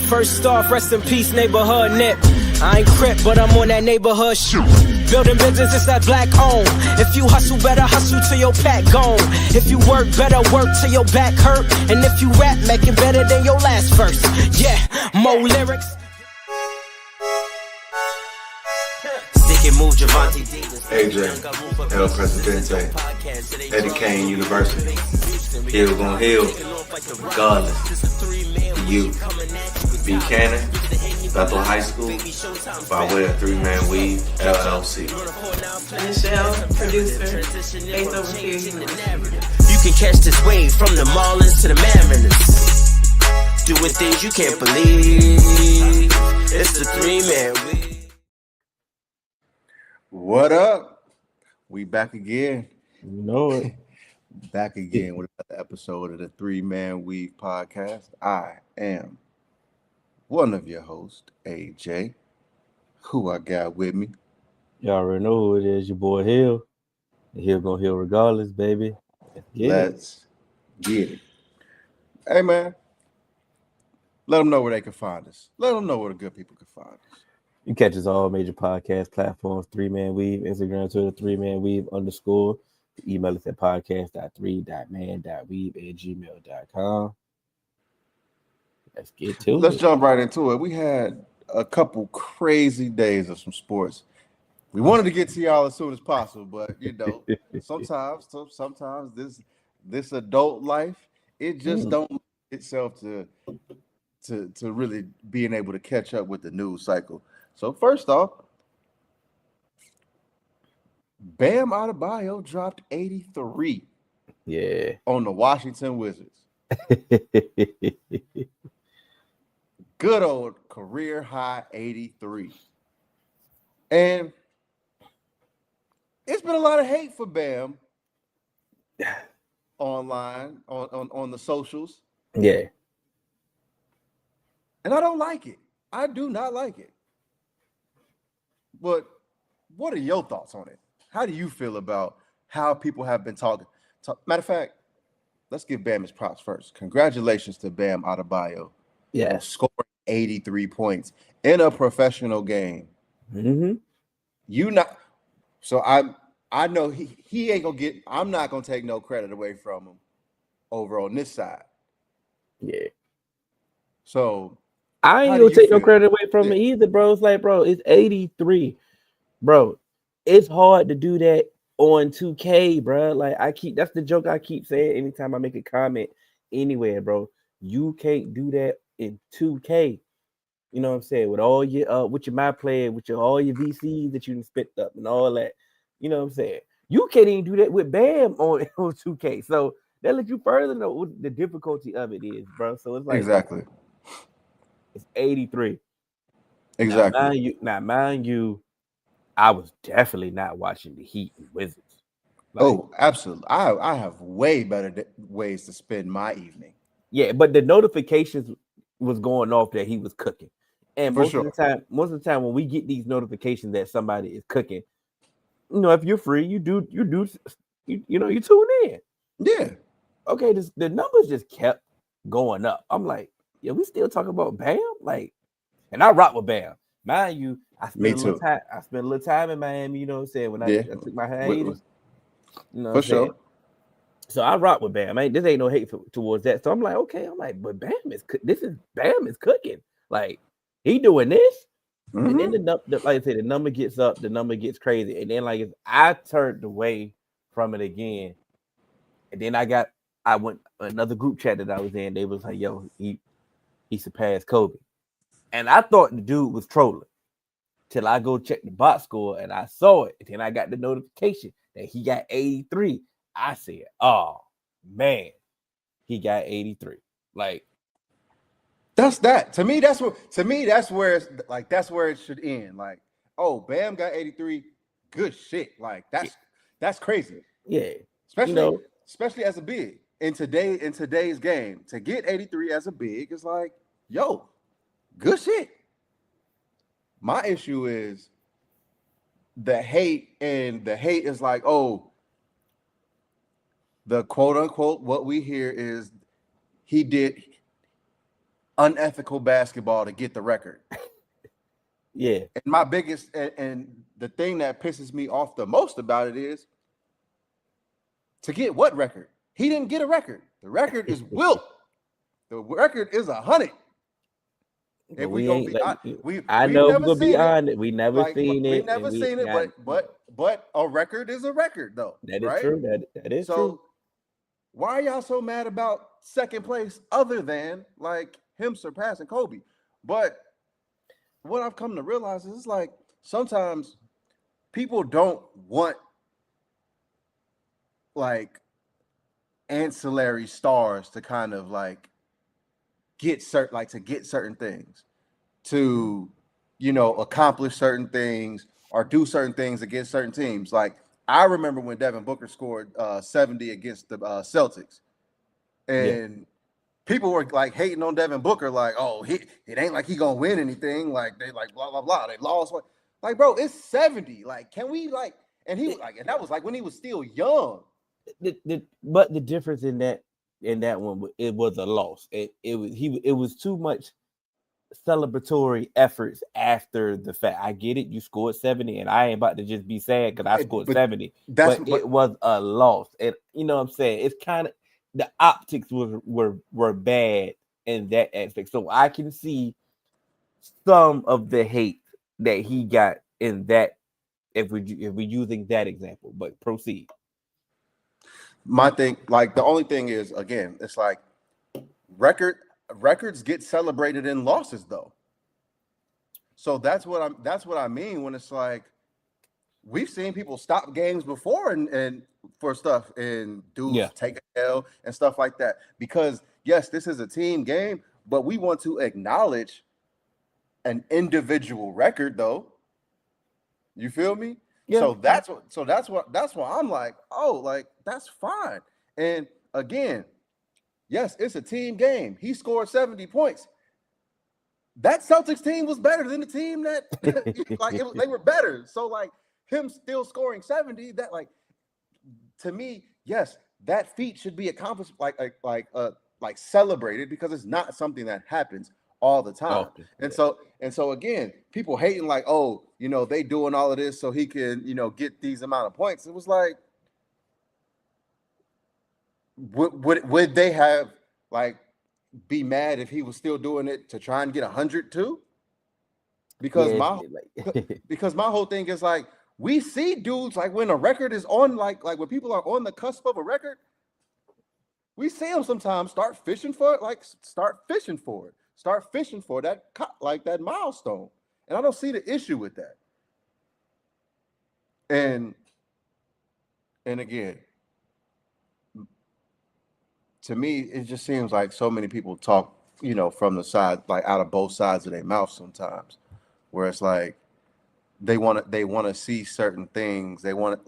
First off, rest in peace, neighborhood nip. I ain't crip, but I'm on that neighborhood shoot. Building business, it's that black owned. If you hustle, better hustle till your pack gone. If you work, better work till your back hurt. And if you rap, make it better than your last verse. Yeah, more lyrics. Stick and move, Javante AJ, El Presidente, Eddie Kane University. Hill gon' heal, regardless. You, Buchanan, Bethel High School, by way of 3-Man Weave, LLC. Michelle, producer, Faith Overseer. You can catch this wave from the Marlins to the Mariners. Doing things you can't believe. It's the 3-Man Weave. What up? We back again. You know it. Back again with another episode of the 3-Man Weave podcast. I am one of your hosts, AJ. Who I got with me? Y'all already know who it is. Your boy Hill. And Hill gonna heal regardless, baby. Let's get it. Hey, man. Let them know where they can find us. Let them know where the good people can find us. You catch us all major podcast platforms, 3-Man Weave, Instagram, Twitter, 3-Man Weave _. Email us at podcast.3.man.weave@gmail.com. Let's get to it. Let's jump right into it. We had a couple crazy days of some sports. We wanted to get to y'all as soon as possible, but you know, sometimes this adult life, it just don't lend itself to really being able to catch up with the news cycle. So first off, Bam Adebayo dropped 83 on the Washington Wizards. Good old career high 83. And it's been a lot of hate for Bam online, on the socials. Yeah. And I don't like it. I do not like it. But what are your thoughts on it? How do you feel about how people have been talking? Matter of fact, let's give Bam his props first. Congratulations to Bam Adebayo. Yeah. Scoring 83 points in a professional game. Mm-hmm. So I know he ain't gonna get. I'm not gonna take no credit away from him over on this side. Yeah. So I ain't gonna take no credit away from it either, bro. It's like, bro, it's 83, bro. It's hard to do that on 2K, bro. Like that's the joke I keep saying anytime I make a comment anywhere, bro. You can't do that in 2K. You know what I'm saying? With all your with your my player, with all your VCs that you done spent up and all that. You know what I'm saying? You can't even do that with Bam on 2K. So that lets you further know what the difficulty of it is, bro. So it's like exactly. It's 83. Exactly. Now, mind you, I was definitely not watching the Heat and Wizards. Absolutely. I have way better ways to spend my evening. Yeah, but the notifications was going off that he was cooking. And most of the time when we get these notifications that somebody is cooking, you know, if you're free, you tune in. Yeah. Okay, the numbers just kept going up. I'm like, yeah, we still talking about Bam? Like, and I rock with Bam. Mind you, I spent a little time in Miami, you know what I'm saying, when I took my hiatus. You know what I'm saying? So I rock with Bam. This ain't no hate towards that. So I'm like, okay, but Bam is cooking. Like, he doing this. Mm-hmm. And then like I said, the number gets up, the number gets crazy. And then like I turned away from it again. And then I went another group chat that I was in, they was like, yo, he surpassed Kobe. And I thought the dude was trolling till I go check the box score and I saw it. And then I got the notification that he got 83. I said, oh man, he got 83. Like, that's that. To me, that's where it's like, that's where it should end. Like, oh, Bam got 83. Good shit. Like, that's crazy. Yeah. Especially as a big. In today's game, to get 83 as a big is like, yo, good shit. My issue is the hate, and the hate is like, oh, the quote unquote, what we hear is he did unethical basketball to get the record. Yeah. And my biggest and the thing that pisses me off the most about it is to get what record? He didn't get a record. The record is Wilt. The record is 100. If we gonna be, I we've know never we're gonna be seen it. honest. We never seen We it. never seen it, but a record is a record, though. That is right? true. That is so, true. Why are y'all so mad about second place other than like him surpassing Kobe? But what I've come to realize is it's like sometimes people don't want like ancillary stars to kind of like get certain things, to accomplish certain things or do certain things against certain teams. Like I remember when Devin Booker scored 70 against the Celtics, and people were like hating on Devin Booker, like, oh, it ain't like he gonna win anything. Like they like blah blah blah. They lost. Like, bro, it's 70. Like, can we like? And he like, and that was like when he was still young. But the difference in that one, it was a loss. It was too much celebratory efforts after the fact. I get it. You scored 70, and I ain't about to just be sad because I scored 70. But it was a loss. And you know what I'm saying? It's kind of the optics were bad in that aspect. So I can see some of the hate that he got in that if we're using that example. But proceed. My thing, like the only thing is, again, it's like records get celebrated in losses, though. So that's what I mean when it's like we've seen people stop games before and for stuff and dudes take a L and stuff like that. Because yes, this is a team game, but we want to acknowledge an individual record, though. You feel me? Yeah. So that's why I'm like, oh, like that's fine. And again, yes, it's a team game. He scored 70 points. That Celtics team was better than the team that they were better. So like him still scoring 70, that like to me, yes, that feat should be accomplished like celebrated, because it's not something that happens all the time. And so again, people hating like, oh, they doing all of this so he can, get these amount of points. It was like, would they have like be mad if he was still doing it to try and get 100 too? Because because my whole thing is like, we see dudes like when a record is on, like when people are on the cusp of a record, we see them sometimes start fishing for it, start fishing for that milestone. And I don't see the issue with that. And again, to me, it just seems like so many people talk, from the side, like out of both sides of their mouth sometimes, where it's like they want to see certain things. They want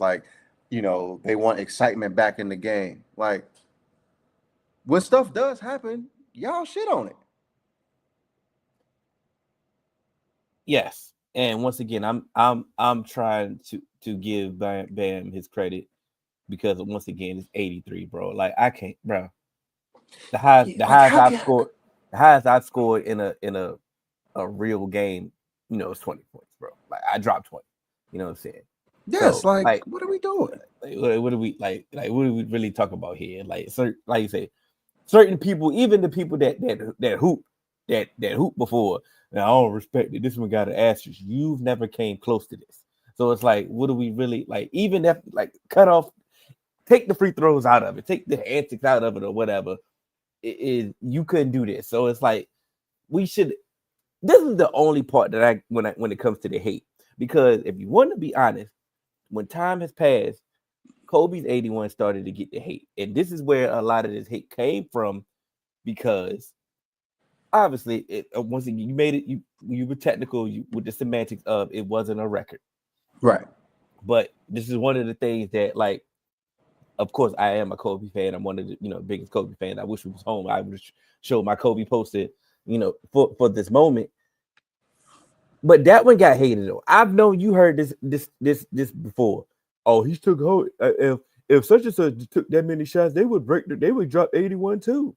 they want excitement back in the game. Like when stuff does happen, y'all shit on it. Yes, and once again, I'm trying to give Bam his credit, because once again it's 83, bro. Like I can't, bro. The highest I've scored in a real game, is 20 points, bro. Like I dropped 20. You know what I'm saying? Yes, so, like what are we doing? What do we like what do we really talk about here? Like you say, certain people, even the people that hoop before. Now, I don't respect it. This one got to ask you. You've never came close to this. So it's like, what do we really like? Even if like cut off, take the free throws out of it, take the antics out of it or whatever. You couldn't do this. So it's like we should. This is the only part that when it comes to the hate, because if you want to be honest, when time has passed, Kobe's 81 started to get the hate, and this is where a lot of this hate came from, because obviously, once again, you made it. You were technical with the semantics of it wasn't a record, right? But this is one of the things that, like, of course, I am a Kobe fan. I'm one of the biggest Kobe fans. I wish he was home. I would show my Kobe poster, for this moment. But that one got hated though. I've known you heard this before. Oh, he took hold. If such and such took that many shots, they would drop 81 too.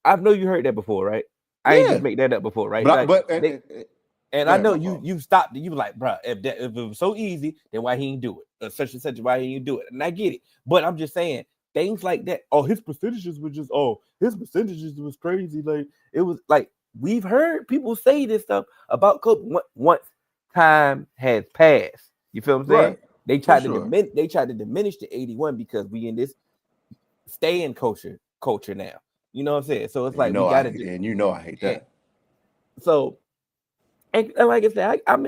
I've known you heard that before, right? I ain't just make that up before, right? And I know you stopped it. You were like, bro, if it was so easy, then why he ain't do it? Such and such, why he ain't do it? And I get it, but I'm just saying things like that. Oh, his percentages were just his percentages was crazy. Like it was like we've heard people say this stuff about Kobe once time has passed. You feel what I'm saying? Right. They tried to diminish the 81 because we in this staying culture now. You know what I'm saying? So it's like we got to do. And you know I hate that. So, and like I said, I'm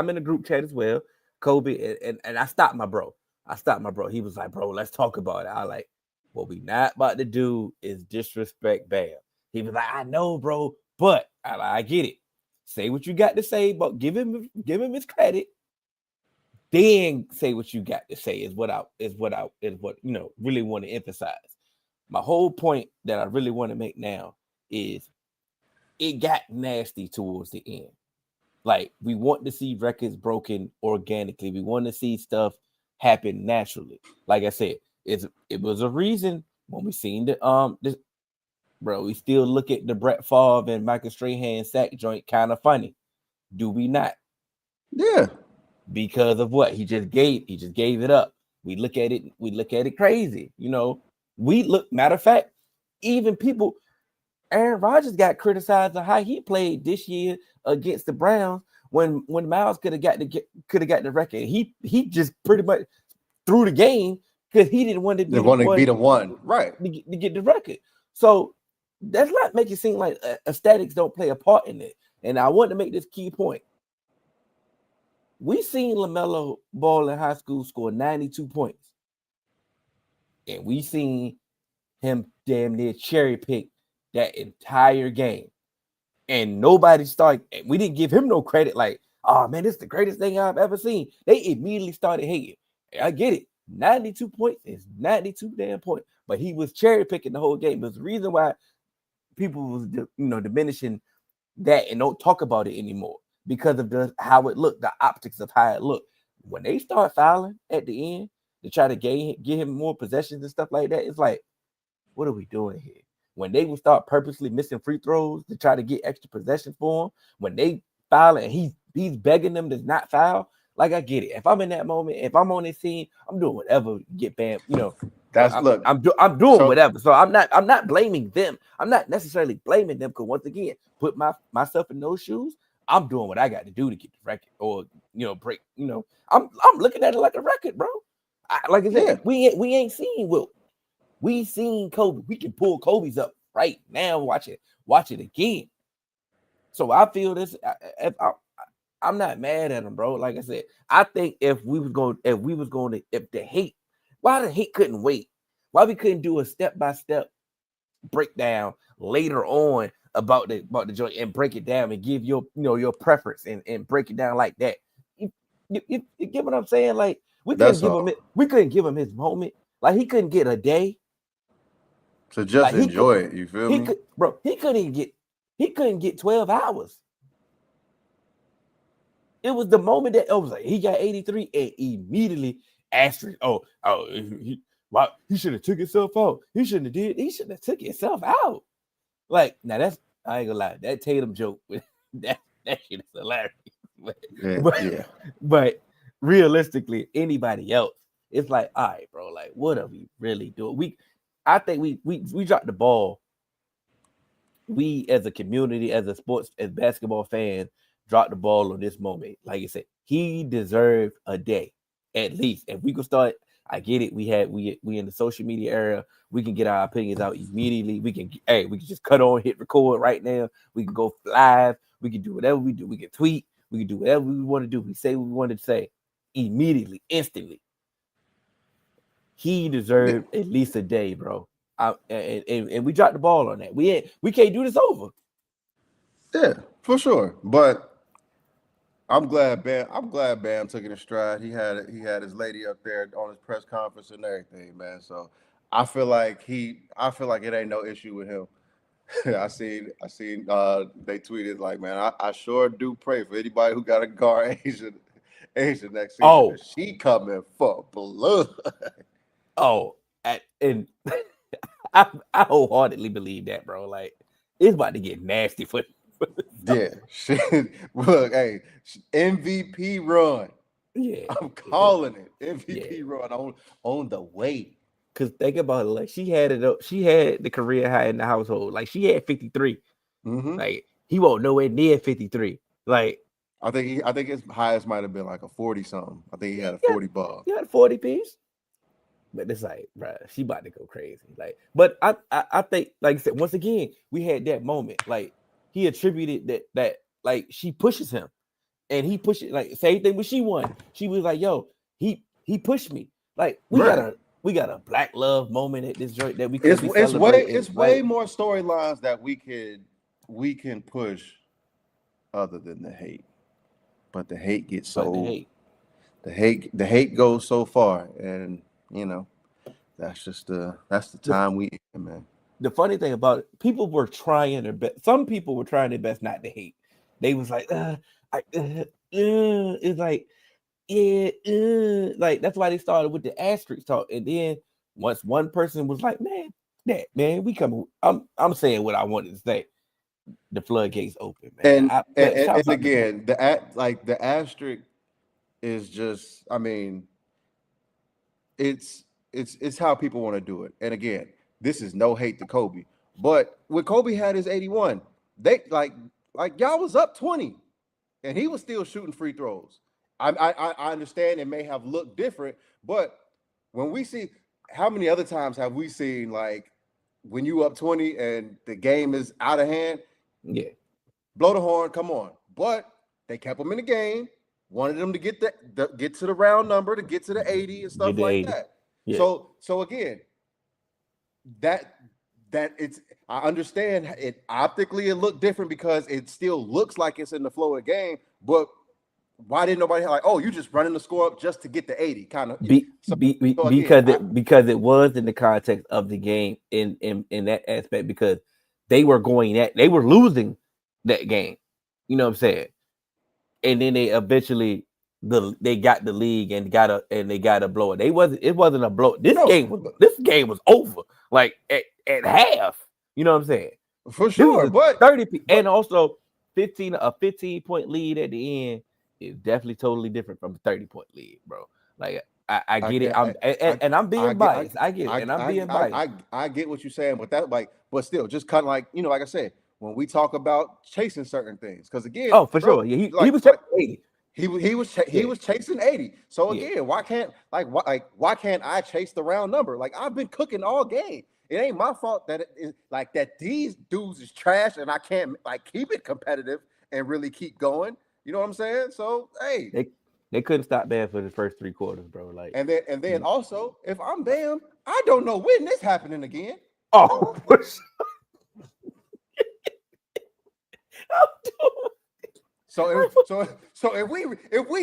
in a group chat as well. Kobe and I stopped my bro. He was like, bro, let's talk about it. I like, what we not about to do is disrespect Bam. He was like, I know, bro, but I get it. Say what you got to say, but give him his credit. Then say what you got to say is what really want to emphasize. My whole point that I really want to make now is it got nasty towards the end. Like we want to see records broken organically. We want to see stuff happen naturally. Like I said, it was a reason when we seen we still look at the Brett Favre and Michael Strahan sack joint kind of funny. Do we not? Yeah. Because of what he just gave it up. We look at it crazy. Matter of fact, even people, Aaron Rodgers got criticized on how he played this year against the Browns when Miles could have got the record. He just pretty much threw the game because he didn't want to be the one, right, to get the record. So that's not make it seem like aesthetics don't play a part in it. And I want to make this key point. We seen LaMelo Ball in high school score 92 points. And we seen him damn near cherry pick that entire game. And nobody started, we didn't give him no credit like, oh man, this is the greatest thing I've ever seen. They immediately started hating. I get it. 92 points is 92 damn points. But he was cherry picking the whole game. There's the reason why people was diminishing that and don't talk about it anymore. Because of how it looked, the optics of how it looked. When they start fouling at the end to try to get him more possessions and stuff like that, it's like, what are we doing here? When they would start purposely missing free throws to try to get extra possessions for him, when they foul and he's begging them to not foul, like I get it. If I'm in that moment, if I'm on this team, I'm doing whatever. Get Bam, I'm doing whatever. So I'm not blaming them. I'm not necessarily blaming them because once again, put myself in those shoes. I'm doing what I got to do to get the record or break. I'm looking at it like a record, bro. Like I said, we ain't seen Wilt. We seen Kobe. We can pull Kobe's up right now. Watch it again. So I feel this. I'm not mad at him, bro. Like I said, I think if the hate, why the hate couldn't wait? Why we couldn't do a step-by-step breakdown later on about the joint and break it down and give your preference and break it down like that. You get what I'm saying? Like we couldn't give him his moment. Like he couldn't get a day to just enjoy it. You feel me? He couldn't get 12 hours. It was the moment that was like he got 83 and immediately asterisk. He should have took himself out. He shouldn't have took himself out. Like now I ain't gonna lie, that Tatum joke that shit is hilarious. But realistically, anybody else, it's like, all right, bro, like what are we really doing? I think we dropped the ball. We as a community, as basketball fans, dropped the ball on this moment. Like I said, he deserved a day at least. If we could start, I get it. We in the social media era. We can get our opinions out immediately. We can just cut on, hit record right now. We can go live. We can do whatever we do. We can tweet. We can do whatever we want to do. We say what we want to say immediately, instantly. He deserved at least a day, bro. And we dropped the ball on that. We can't do this over. Yeah, for sure. But I'm glad Bam took it in stride. He had his lady up there on his press conference and everything, man. So I feel like it ain't no issue with him. I seen they tweeted like, man, I sure do pray for anybody who got a guard Asia next season. Oh, she coming for blood. Oh, and I wholeheartedly believe that, bro. Like it's about to get nasty for. Yeah, shit. Look, hey, MVP run. Yeah, I'm calling it MVP run on the way. Cause think about it, like she had it. She had the career high in the household. Like she had 53. Like he won't nowhere near 53. Like I think his highest might have been like a 40 something. I think he had a 40 ball. He had a 40 piece. But it's like, bro, she about to go crazy. Like, but I think, like I said, once again, we had that moment. Like he attributed that like she pushes him, and he pushes like same thing when she won. She was like, "Yo, he pushed me." Like we got a black love moment at this joint that we could be celebrating. It's way more storylines that we can push other than the hate, but the hate gets so the hate goes so far, and you know that's the time we in, man. The funny thing about it, people were trying their best. Some people were trying their best not to hate. They was like, it's like, like that's why they started with the asterisk talk. And then once one person was like, man, we come. I'm saying what I wanted to say. The floodgates open, man. And again, the asterisk is just, I mean, it's how people want to do it. And again, this is no hate to Kobe, but when Kobe had his 81, they like y'all was up 20, and he was still shooting free throws. I understand it may have looked different, but when we see, how many other times have we seen like when you up 20 and the game is out of hand? Yeah, blow the horn, come on. But they kept them in the game, wanted them to get to the round number, to get to the 80 and stuff like 80. That. Yeah. So again, that it's, I understand it optically it looked different because it still looks like it's in the flow of the game, but why didn't nobody like, oh, you just running the score up just to get the 80 kind of because it was in the context of the game in that aspect, because they were losing that game. You know what I'm saying? And then they eventually they got the league and they got a blow. It wasn't a blow. This game was over like at half. You know what I'm saying? For sure. But 30 and also a 15-point lead at the end is definitely totally different from a 30-point lead, bro. Like I get it. I'm being biased. I get it. And I'm being biased. I get what you're saying, but that but still, just kind of like, you know, like I said, when we talk about chasing certain things, because again, for sure, yeah, he was chasing 80. He was chasing 80. So again, why can't I chase the round number? Like I've been cooking all game. It ain't my fault that it is like that these dudes is trash and I can't like keep it competitive and really keep going. You know what I'm saying? So hey, they couldn't stop Bam for the first 3 quarters, bro. Like and then also, if I'm Bam, I don't know when this happening again. Oh, so if we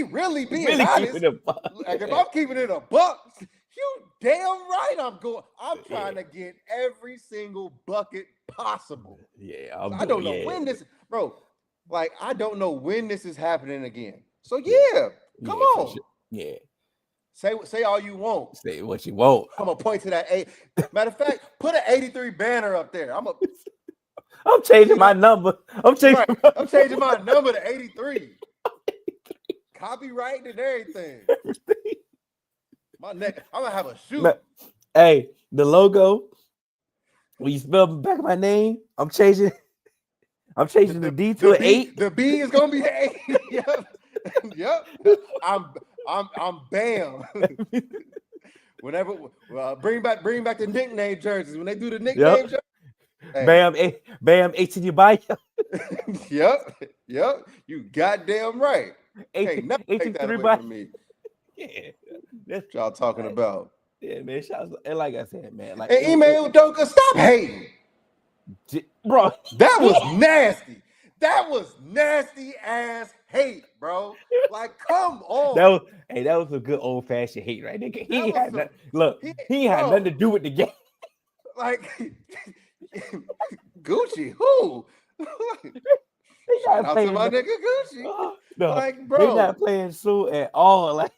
really being honest, like if I'm keeping it a buck, you damn right I'm trying to get every single bucket possible. Yeah, I don't know when this, bro. Like I don't know when this is happening again. So yeah, come on. Sure. Yeah. Say all you want. Say what you want. I'm gonna point to that 8. Matter of fact, put an 83 banner up there. I'm changing my number. I'm changing my number to 83. Copyright and everything. My neck. I'm gonna have a shoe. Hey, the logo. When you spell the back of my name, I'm changing the D to an 8. The B is gonna be an 8. Yep. I'm Bam. Whenever bring back the nickname jerseys. When they do the nickname jerseys. Hey. Bam Adebayo. Yep. You goddamn right. Hey, nothing take that away from me. Yeah. That's what y'all talking about. Yeah, man. And like I said, man. Like, hey, Email Doka, stop hating. Bro. That was nasty. That was nasty ass hate, bro. Like, come on. That was a good old fashioned hate right there. He had nothing to do with the game. Like Gucci, who? Shout out to my nigga Gucci. No, like, bro, he's not playing Sue at all. Like,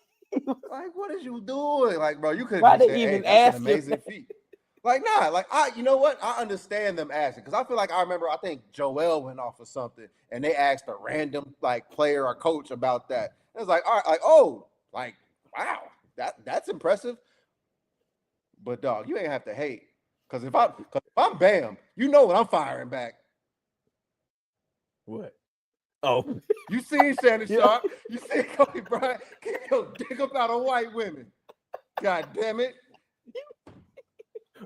what is you doing? Like, bro, you couldn't why they even ask an amazing feat. Like, nah, like you know what? I understand them asking because I feel like I think Joel went off of something and they asked a random like player or coach about that. It was like, all right, like, oh, like, wow, that's impressive. But dog, you ain't have to hate because if I'm Bam, you know what I'm firing back. What? Oh, you seen Shannon Sharp? You seen Kobe Bryant? Keep your dick up out of white women. God damn it.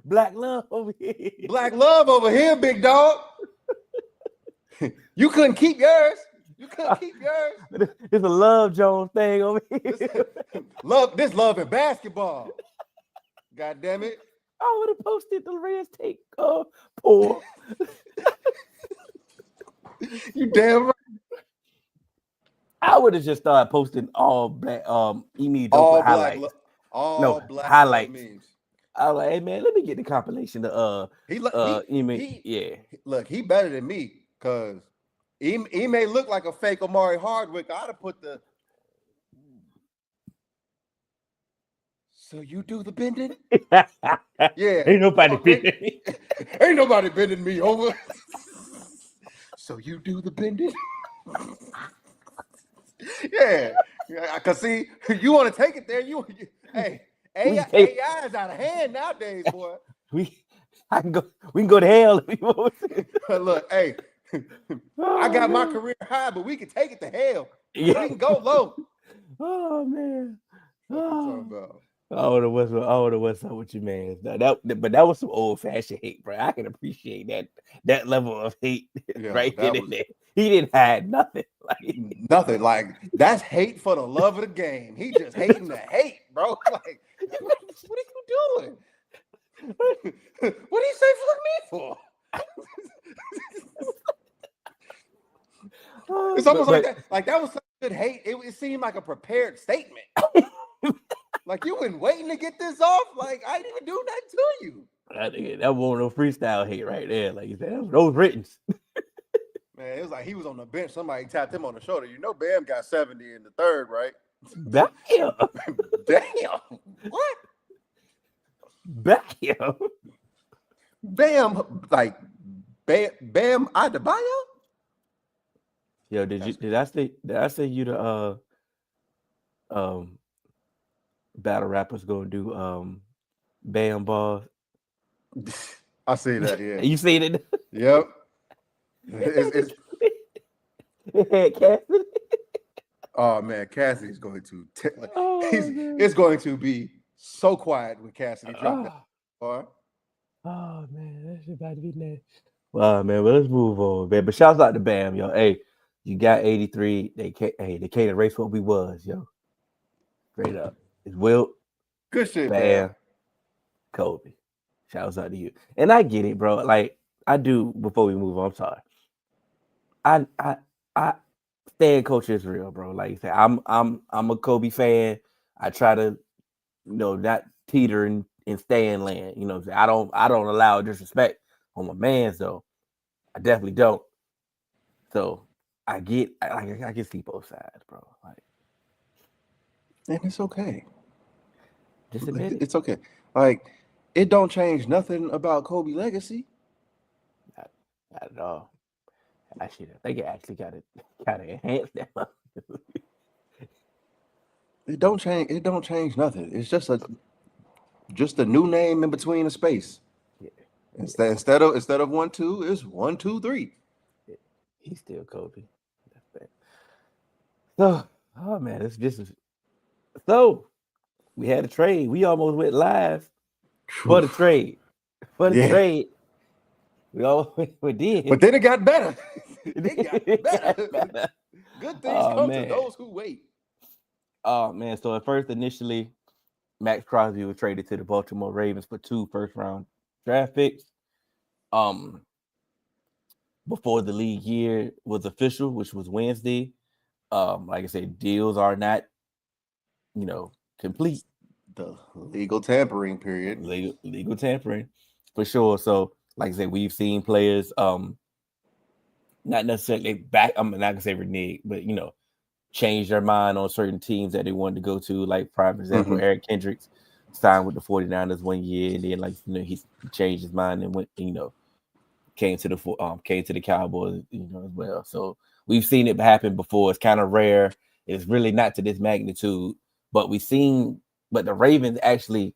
Black love over here. Black love over here, big dog. You couldn't keep yours. You couldn't keep yours. It's a Love Jones thing over here. This love in basketball. God damn it. I would have posted the Reds take poor. You damn right. I would have just started posting all black Emi all highlights. Black all black highlights. Memes. I was like, hey man, let me get the compilation of Emi. Yeah. Look, he better than me because he may look like a fake Omari Hardwick. I'd have put the so you do the bending? Yeah. Ain't nobody bending me. Ain't nobody bending me over. So you do the bending? Yeah. Cause see, you want to take it there. Hey, AI is out of hand nowadays, boy. We can go to hell if you want to. Look, hey, I got my career high, but we can take it to hell. Yeah. We can go low. Oh man. What you talking about? I don't know what's up with you, man. But that was some old-fashioned hate, bro. I can appreciate that level of hate right there. He didn't hide nothing. Nothing. Like, that's hate for the love of the game. He just hating the hate, bro. Like, what are you doing? What do you say fuck me for? It's almost like that. Like, that was such good hate. It seemed like a prepared statement. Like, you been waiting to get this off? Like, I didn't even do nothing to you. That wasn't no freestyle hate right there. Like you said, those written. Man, it was like he was on the bench. Somebody tapped him on the shoulder. You know, Bam got 70 in the third, right? Damn. Damn. What? Damn. Bam, like Bam Adebayo? Yo, did I say you the battle rappers gonna do Bam balls? I see that, yeah. You seen it? Yep. It's Cassidy. Oh man, Cassidy's going to it's going to be so quiet when Cassidy dropped that bar. Oh man, that's about to be next. Well, man, let's move on, man. But shouts out to Bam, yo. Hey, you got 83. They can't erase what we was, yo. Straight up. It's Wilt. Good shit, Bam. Kobe. Shouts out to you. And I get it, bro. Like, I do, before we move on, I'm sorry. I fan culture is real, bro. Like you said, I'm a Kobe fan. I try to, not teeter in Stan land. You know what I'm saying? I don't allow disrespect on my mans though. I definitely don't. So I can see both sides, bro. Like, and it's okay. Just admit it. It's okay. Like, it don't change nothing about Kobe legacy. Not at all. I think it actually got to enhance that. It don't change nothing. It's just a new name in between a space. Yeah. Instead of 1, 2, it's 1, 2, 3. Yeah. He's still Kobe. That's bad. So, oh man, so we had a trade. We almost went live for the trade. Trade. We did. But then it got better. It got better. Good things come to those who wait. Oh man! So at first, initially, Maxx Crosby was traded to the Baltimore Ravens for 2 first-round draft picks. Before the league year was official, which was Wednesday. Like I said, deals are not, complete. The legal tampering period. Legal tampering, for sure. So, like I said, we've seen players, not necessarily back. I'm not gonna say renege, but change their mind on certain teams that they wanted to go to. Like, for example, Eric Kendricks signed with the 49ers 1 year, and then like he changed his mind and went, came to the Cowboys, as well. So we've seen it happen before. It's kind of rare. It's really not to this magnitude, but but the Ravens actually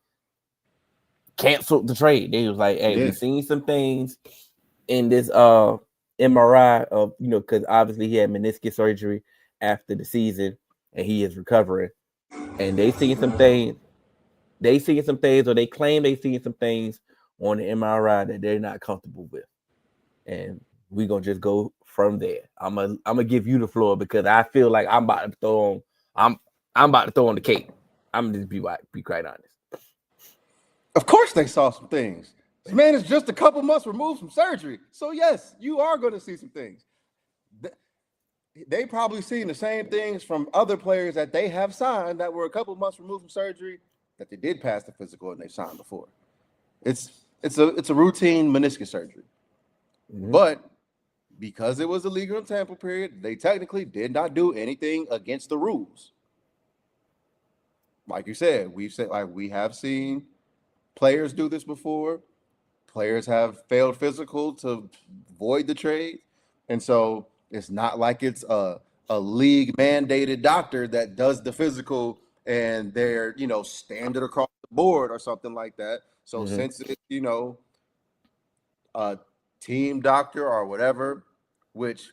canceled the trade. They was like, hey, we've seen some things in this MRI of, because obviously he had meniscus surgery after the season and he is recovering. And they seen some things. Or they claim they seen some things on the MRI that they're not comfortable with. And we're gonna just go from there. I'm gonna give you the floor because I feel like I'm about to throw on the cake. I'm gonna just be quite honest. Of course they saw some things. This man is just a couple months removed from surgery. So yes, you are going to see some things. They probably seen the same things from other players that they have signed that were a couple months removed from surgery that they did pass the physical and they signed before. It's a routine meniscus surgery. Mm-hmm. But because it was a legal sample period, they technically did not do anything against the rules. Like you said, we have seen players do this before. Players have failed physical to void the trade. And so it's not like it's a league mandated doctor that does the physical and they're, standard across the board or something like that. So since it's, a team doctor or whatever, which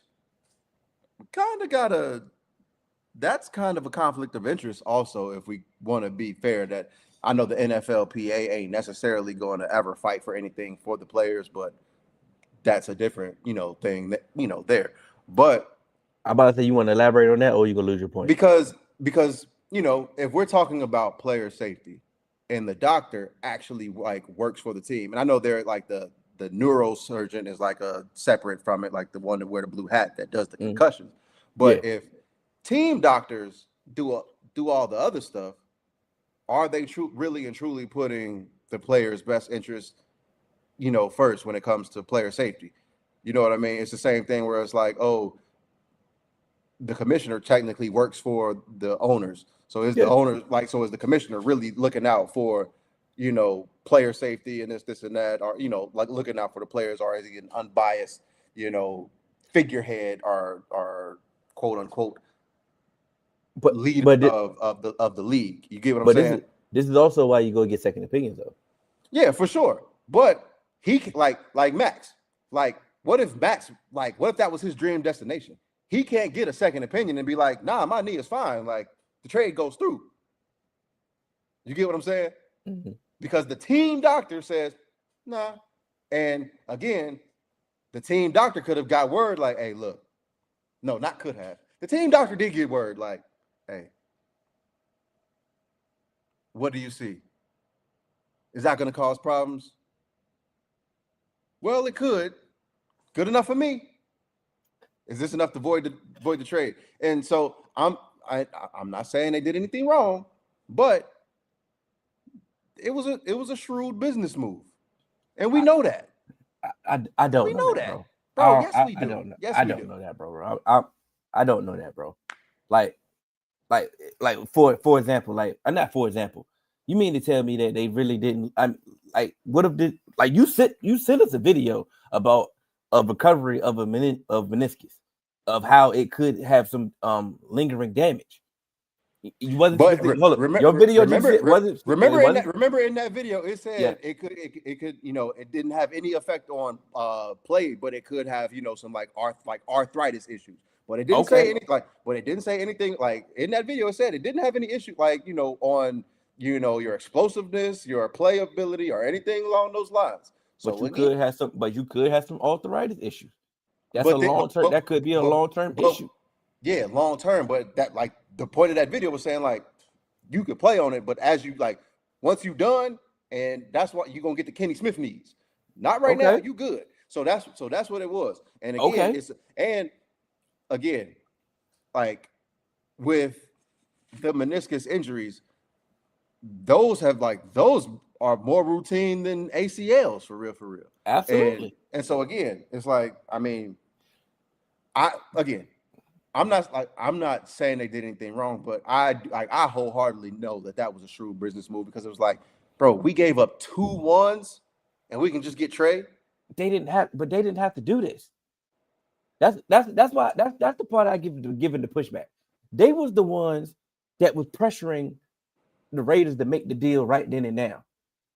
that's kind of a conflict of interest also, if we want to be fair, that I know the NFLPA ain't necessarily going to ever fight for anything for the players, but that's a different, thing that, there. But I'm about to say, you want to elaborate on that or you going to lose your point? Because, if we're talking about player safety and the doctor actually works for the team, and I know they're like the neurosurgeon is like a separate from it, like the one that wear the blue hat that does the concussions. But if team doctors do all the other stuff, are they really and truly putting the player's best interest, first when it comes to player safety? You know what I mean? It's the same thing where it's like, oh, the commissioner technically works for the owners. So is the owner is the commissioner really looking out for, player safety and this and that, or, looking out for the players, or is he an unbiased, figurehead or quote unquote leader of the league? You get what I'm saying? This is also why you go get second opinions, though. Yeah, for sure. But he like Maxx, what if that was his dream destination? He can't get a second opinion and be like, nah, my knee is fine. Like the trade goes through. You get what I'm saying? Mm-hmm. Because the team doctor says, nah. And again, the team doctor could have got word like, hey, look. No, not could have. The team doctor did get word like, hey, what do you see? Is that going to cause problems? Well, it could. Good enough for me. Is this enough to void the trade? And so I'm not saying they did anything wrong, but it was a shrewd business move, and we know that. I don't. We know that, bro. Yes, we do. I don't know. Yes, I don't know that, bro. I don't know that, bro. Like for example, not for example. You mean to tell me that they really didn't? What if you sent us a video about a recovery of meniscus, of how it could have some lingering damage. You wasn't. Your video remember in that video it said it could it didn't have any effect on play, but it could have some arthritis issues. But it didn't say anything but it didn't say anything in that video. It said it didn't have any issue on your explosiveness, your playability, or anything along those lines. So you could have some arthritis issues. That's a long term. That could be a long term issue. Yeah, long term. But that the point of that video was saying you could play on it, but as you once you done, and that's what you're gonna get the Kenny Smith knees. Not right now. You good. So that's what it was. And again, with the meniscus injuries, those are more routine than ACLs for real. Absolutely. And so again, it's I'm not saying they did anything wrong, but I wholeheartedly know that was a shrewd business move because it was like, bro, we gave up 2 1s and we can just get Trey. They didn't have to do this. That's why that's the part I giving the pushback. They was the ones that was pressuring the Raiders to make the deal right then and now.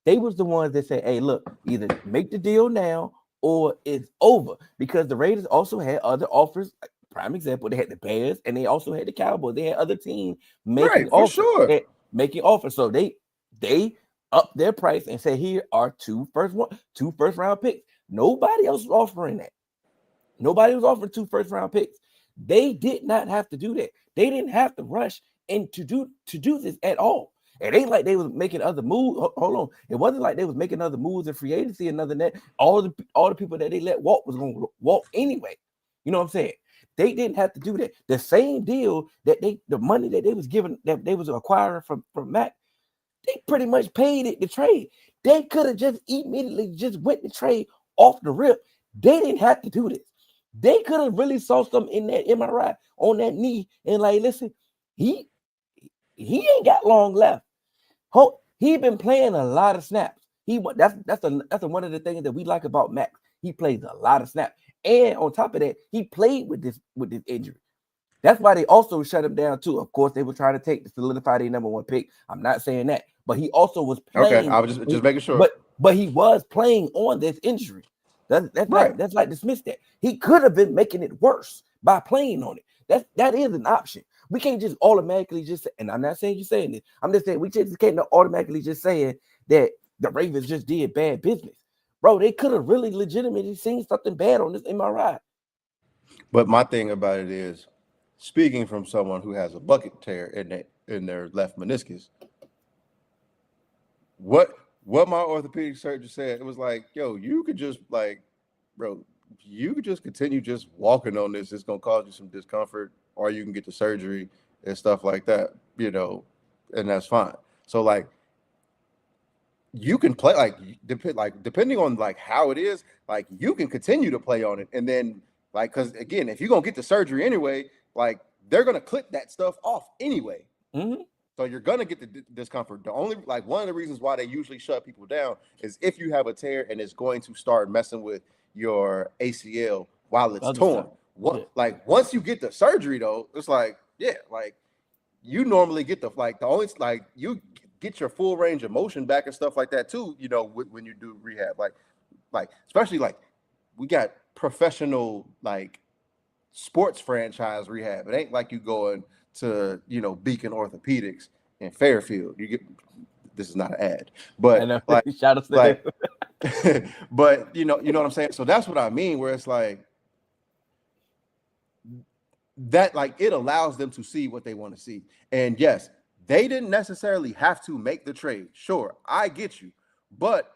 They was the ones that said, hey, look, either make the deal now or it's over. Because the Raiders also had other offers. Prime example, they had the Bears and they also had the Cowboys. They had other teams making offers. Sure. Making offers. So they upped their price and said, here are two first round picks. Nobody else was offering that. Nobody was offering 2 first round picks. They did not have to do that. They didn't have to rush and to do this at all. It ain't like they was making other moves. Hold on. It wasn't like they was making other moves in free agency and other than that. All the people that they let walk was going to walk anyway. You know what I'm saying? They didn't have to do that. The same deal that the money that they was giving, that they was acquiring from Mac, they pretty much paid it to trade. They could have just immediately just went to trade off the rip. They didn't have to do this. They could have really saw something in that MRI on that knee and like, listen, he ain't got long left. He been playing a lot of snaps. That's one of the things that we like about Max. He plays a lot of snaps, and on top of that, he played with this injury. That's why they also shut him down too. Of course, they were trying to solidify their number 1 pick. I'm not saying that, but he also was playing. Okay, I was just making sure. But he was playing on this injury. That's right. That's like dismiss that. He could have been making it worse by playing on it. That is an option. We can't just automatically just say, and I'm not saying you're saying this. I'm just saying we just can't automatically just saying that the Ravens just did bad business. Bro, they could have really legitimately seen something bad on this MRI. But my thing about it is, speaking from someone who has a bucket tear in their left meniscus, what my orthopedic surgeon said, it was like, yo, you could just continue just walking on this. It's gonna cause you some discomfort, or you can get the surgery and stuff like that, and that's fine. So like, you can play depending on like how it is, like you can continue to play on it, and then like, because again, if you're gonna get the surgery anyway, like they're gonna clip that stuff off anyway. Mm-hmm. So you're gonna get the discomfort. The only one of the reasons why they usually shut people down is if you have a tear and it's going to start messing with your ACL while it's torn. Once you get the surgery though, it's like, yeah, like you normally get you get your full range of motion back and stuff like that too, when you do rehab. Like especially like we got professional like sports franchise rehab. It ain't like you going to Beacon Orthopedics in Fairfield. This is not an ad, but like shout out to them. But you know what I'm saying. So that's what I mean. Where it's like that, like it allows them to see what they want to see. And yes, they didn't necessarily have to make the trade. Sure, I get you, but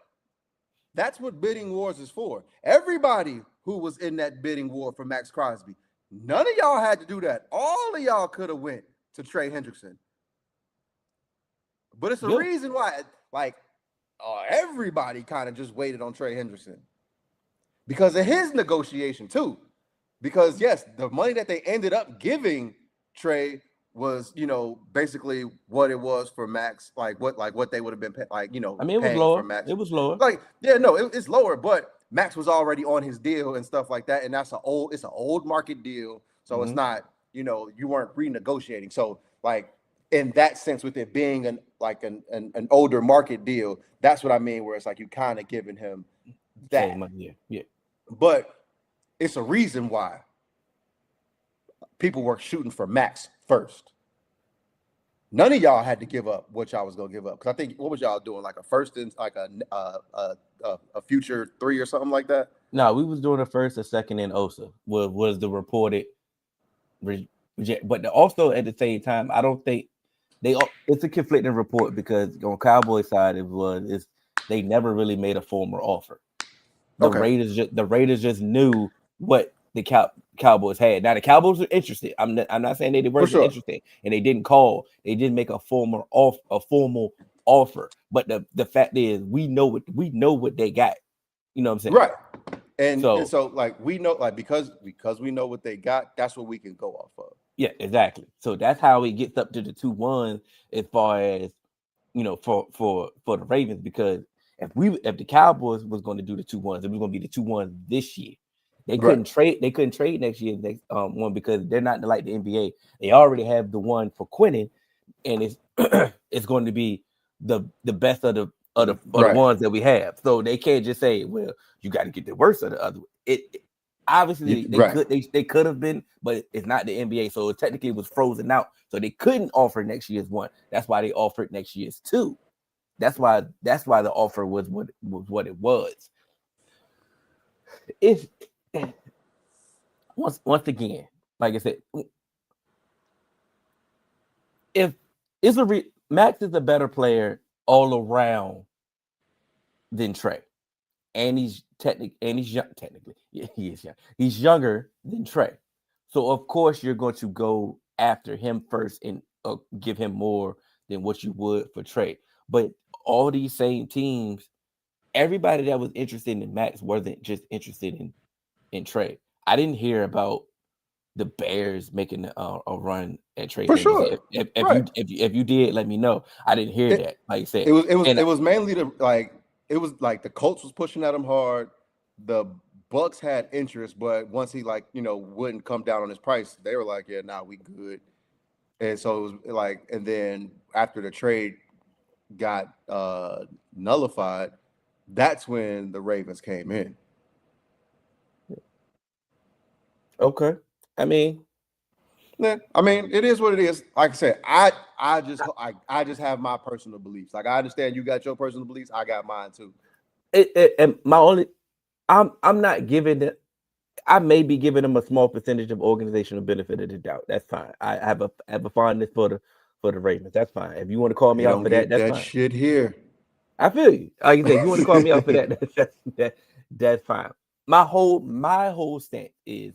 that's what bidding wars is for. Everybody who was in that bidding war for Maxx Crosby, none of y'all had to do that. All of y'all could have went to Trey Hendrickson. But it's a reason why, like, everybody kind of just waited on Trey Hendrickson because of his negotiation too. Because yes, the money that they ended up giving Trey was, basically what it was for Max, like what they would have been, I mean, it was lower. For Max. It was lower. Like, yeah, no, it's lower, but Max was already on his deal and stuff like that, and it's an old market deal, so it's not, you weren't renegotiating. So, like in that sense, with it being an older market deal, that's what I mean. Where it's like you kind of giving him that, yeah. But it's a reason why people were shooting for Max first. None of y'all had to give up what y'all was gonna give up, because I think what was y'all doing, like a first and like a future 3 or something like that? No, we was doing a first, a second, and Osa was the reported reject. But also at the same time, I don't think it's a conflicting report, because on Cowboys side they never really made a formal offer. The Raiders just knew what the Cowboys had. Now the Cowboys were interested. I'm not saying they weren't interested, and they didn't call. They didn't make a formal offer. But the fact is, we know what they got. You know what I'm saying? Right. And so like we know, like because we know what they got, that's what we can go off of. Yeah, exactly. So that's how it gets up to the 2-1 as far as for the Ravens, because if the Cowboys was going to do the 2-1s, it was going to be the 2-1 this year. They couldn't trade. They couldn't trade next year one because they're not like the NBA. They already have the one for Quinnen, and it's it's going to be the best of the ones that we have. So they can't just say, well, you got to get the worst of the other. It obviously they could have been, but it's not the NBA, so technically it was frozen out. So they couldn't offer next year's one. That's why they offered next year's 2. That's why the offer was what it was. If once again, like I said, if Maxx is a better player all around than Trey, and he's technically he is young. He's younger than Trey, so of course you're going to go after him first and give him more than what you would for Trey. But all these same teams, everybody that was interested in Maxx wasn't just interested in Trey. I didn't hear about the Bears making a run at Trey. For sure. If you did, let me know. I didn't hear that. Like I said, it was mainly it was like the Colts was pushing at him hard. The Bucks had interest, but once he wouldn't come down on his price, they were like, yeah, nah, we good. And so it was like, and then after the trade got nullified, that's when the Ravens came in. Okay. I mean, it is what it is. Like I said, I just have my personal beliefs. Like I understand you got your personal beliefs, I got mine too. And I'm not giving it. I may be giving them a small percentage of organizational benefit of the doubt. That's fine. I have a fondness for the Ravens. That's fine. If you want to call me out for that, that's fine. Shit here. I feel you. Like you said, if you want to call me out for that, that's fine. My whole stance is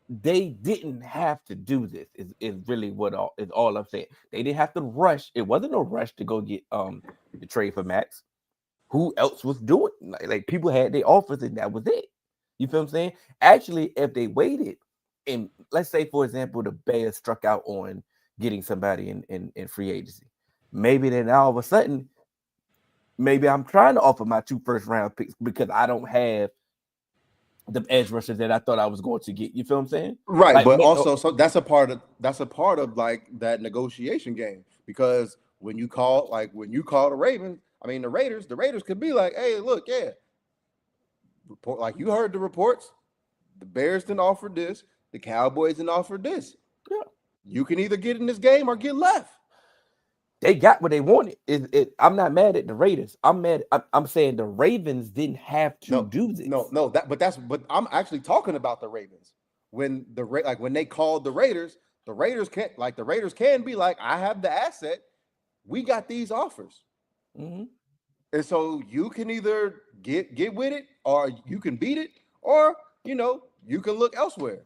they didn't have to do this. Is really is all I'm saying. They didn't have to rush. It wasn't a rush to go get the trade for Maxx. Who else was doing? Like people had their offers and that was it. You feel what I'm saying? Actually, if they waited, and let's say, for example, the Bears struck out on getting somebody in free agency, maybe then all of a sudden, maybe I'm trying to offer my 2 first-round picks because I don't have the edge rushers that I thought I was going to get. You feel what I'm saying? Right, like, but also, so that's a part of like that negotiation game, because when you call the Ravens, I mean the Raiders could be like, hey, look, yeah. Report, like you heard the reports, the Bears didn't offer this, the Cowboys didn't offer this. Yeah, you can either get in this game or get left. They got what they wanted. I'm not mad at the Raiders. I'm saying the Ravens didn't have to do this. But I'm actually talking about the Ravens. When when they called the Raiders can be like, I have the asset. We got these offers. Mm-hmm. And so you can either get with it, or you can beat it, or you can look elsewhere.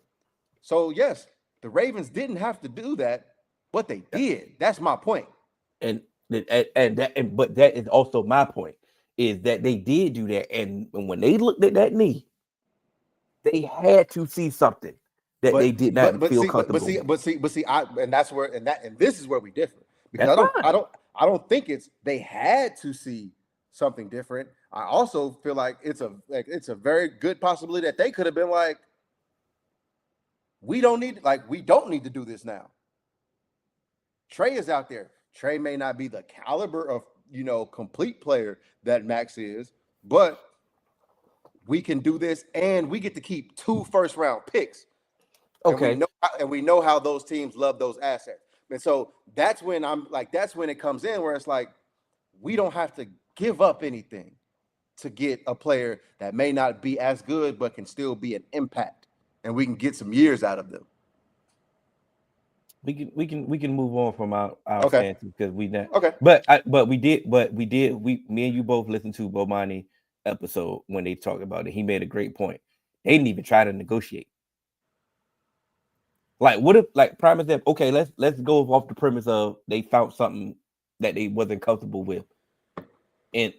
So yes, the Ravens didn't have to do that, but they did. That's my point. But that is also my point, is that they did do that, and when they looked at that knee, they had to see something that they did not feel comfortable. And this is where we differ, because I don't think they had to see something different. I also feel like it's a very good possibility that they could have been like, we don't need to do this now. Trey is out there. Trey may not be the caliber of complete player that Maxx is, but we can do this, and we get to keep 2 first-round picks. Okay, and we know how those teams love those assets. And so that's when it comes in, where it's like, we don't have to give up anything to get a player that may not be as good, but can still be an impact, and we can get some years out of them. We can move on from our fantasy, because we not okay. But me and you both listened to Bomani episode when they talked about it. He made a great point. They didn't even try to negotiate. Like, what if, like, prime example, okay, let's go off the premise of they found something that they wasn't comfortable with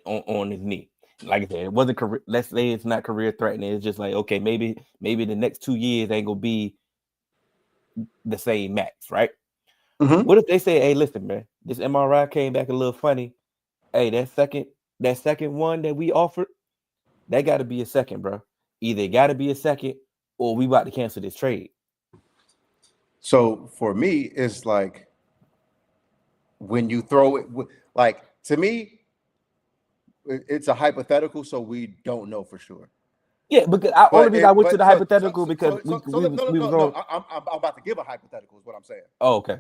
on his knee. like I said, it wasn't career. Let's say it's not career threatening. It's just like, okay, maybe the next 2 years ain't gonna be the same max, right? Mm-hmm. What if they say, hey, listen, man, this MRI came back a little funny. Hey, that second one that we offered, that got to be a second, bro. Either it got to be a second, or we about to cancel this trade. So for me, it's like when you throw it, like to me, it's a hypothetical, so we don't know for sure. Yeah, because only reason I went to the hypothetical because we was on. I'm about to give a hypothetical. Is what I'm saying. Oh, okay.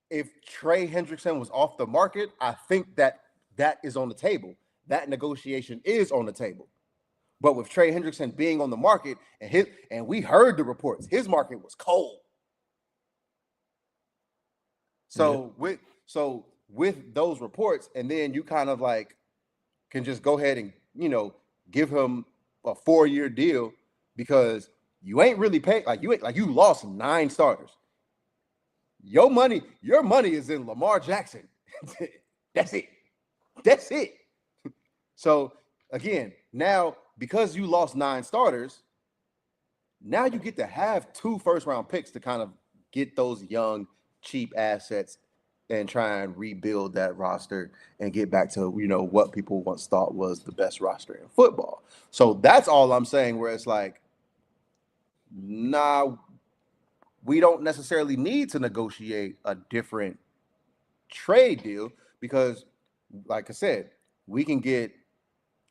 If Trey Hendrickson was off the market, I think that is on the table. That negotiation is on the table. But with Trey Hendrickson being on the market and we heard the reports, his market was cold. So with those reports, and then you kind of like can just go ahead and give him a 4-year deal because you ain't really paid, you lost 9 starters. Your money is in Lamar Jackson. That's it. So again, now because you lost 9 starters, now you get to have 2 first-round picks to kind of get those young, cheap assets and try and rebuild that roster and get back to what people once thought was the best roster in football. So that's all I'm saying, where it's like, nah, we don't necessarily need to negotiate a different trade deal because, like I said, we can get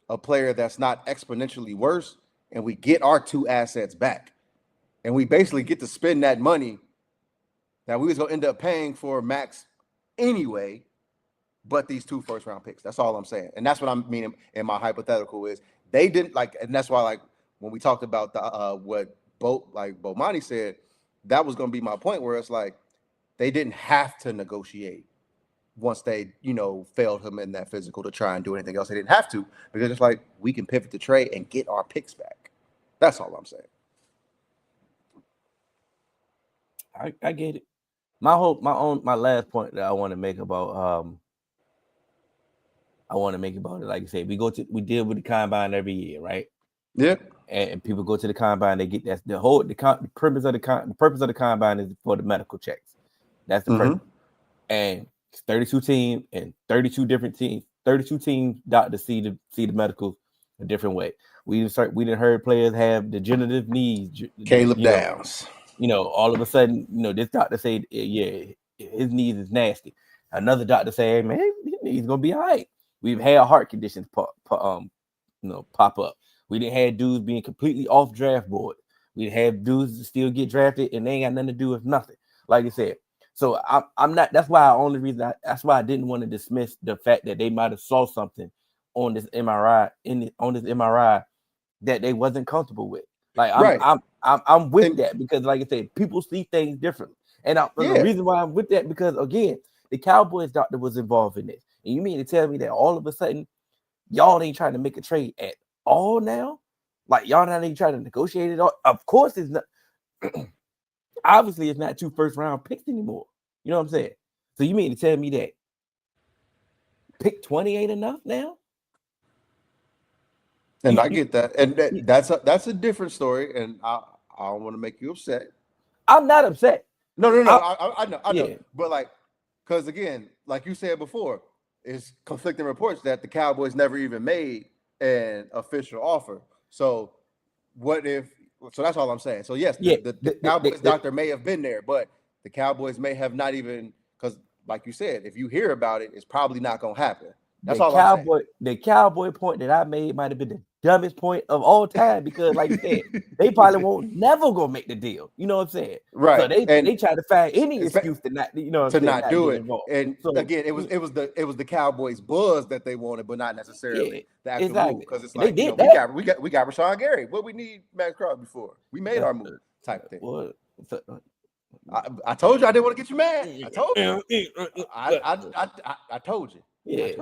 a player that's not exponentially worse, and we get our 2 assets back. And we basically get to spend that money that we was going to end up paying for Max anyway, but these 2 first-round picks. That's all I'm saying. And that's what I'm meaning in my hypothetical is they didn't and that's why when we talked about the what Bomani said, that was going to be my point, where it's like they didn't have to negotiate once they, failed him in that physical to try and do anything else. They didn't have to, because it's like we can pivot the trade and get our picks back. That's all I'm saying. I get it. My last point that I want to make about it, like you said, we deal with the combine every year, right? Yeah. And people go to the combine, they get the purpose of the combine is for the medical checks. That's the purpose. And it's 32 teams and 32 different teams, 32 teams doctors see the medicals a different way. We didn't heard players have degenerative knees. Caleb Downs. All of a sudden, this doctor say, yeah, his knees is nasty. Another doctor say, hey, man, his knees gonna be all right. We've had heart conditions pop up. We didn't have dudes being completely off draft board. We have dudes that still get drafted and they ain't got nothing to do with nothing. Like I said, so I'm not. That's why that's why I didn't want to dismiss the fact that they might have saw something on this MRI that they wasn't comfortable with. Like I'm with that, because like I said, people see things differently. And the reason why I'm with that, because again, the Cowboys doctor was involved in this. And you mean to tell me that all of a sudden y'all ain't trying to make a trade at all now? Like y'all not even trying to negotiate it all? Of course it's not. Obviously it's not 2 first-round picks anymore. You know what I'm saying? So you mean to tell me that pick 20 ain't enough now? And I get that. And that's a different story. And I don't want to make you upset. I'm not upset. No. I know. Yeah. But because again, like you said before, it's conflicting reports that the Cowboys never even made an official offer. So what if? So that's all I'm saying. So yes, the Cowboys doctor may have been there, but the Cowboys may have not even, because like you said, if you hear about it, it's probably not going to happen. That's all I'm saying. The Cowboy point that I made might have been the dumbest point of all time, because like you said, they probably won't never go make the deal. You know what I'm saying? Right. So they try to find any excuse to not, not do it. And so, again, it was the Cowboys buzz that they wanted, but not necessarily the actual move. Because it's like, we got Rashawn Gary. What we need Maxx Crosby for? We made our move type thing. Well, I told you I didn't want to get you mad. I told you. I told you. Yeah.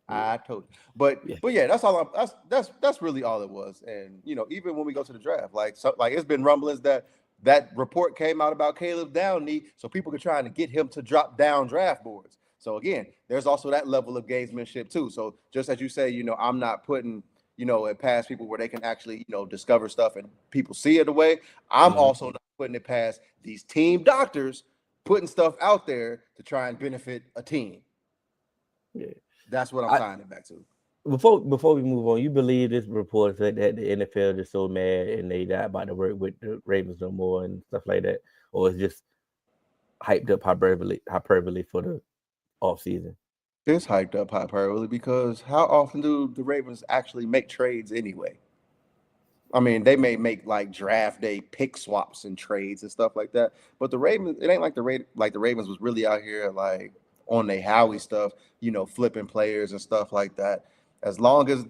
I told you. But yeah, that's all. That's really all it was. And even when we go to the draft, it's been rumblings that report came out about Caleb Downey, so people are trying to get him to drop down draft boards. So again, there's also that level of gamesmanship too. So just as you say, I'm not putting, it past people where they can actually, discover stuff and people see it away. I'm also not putting it past these team doctors putting stuff out there to try and benefit a team. Yeah. That's what I'm tying it back to. Before we move on, you believe this report said that the NFL is so mad and they not about to work with the Ravens no more and stuff like that, or it's just hyped up hyperbole for the offseason? It's hyped up hyperbole because how often do the Ravens actually make trades anyway? I mean, they may make like draft day pick swaps and trades and stuff like that, but the Ravens, it ain't like the Ravens was really out here like on their Howie stuff, flipping players and stuff like that. As long as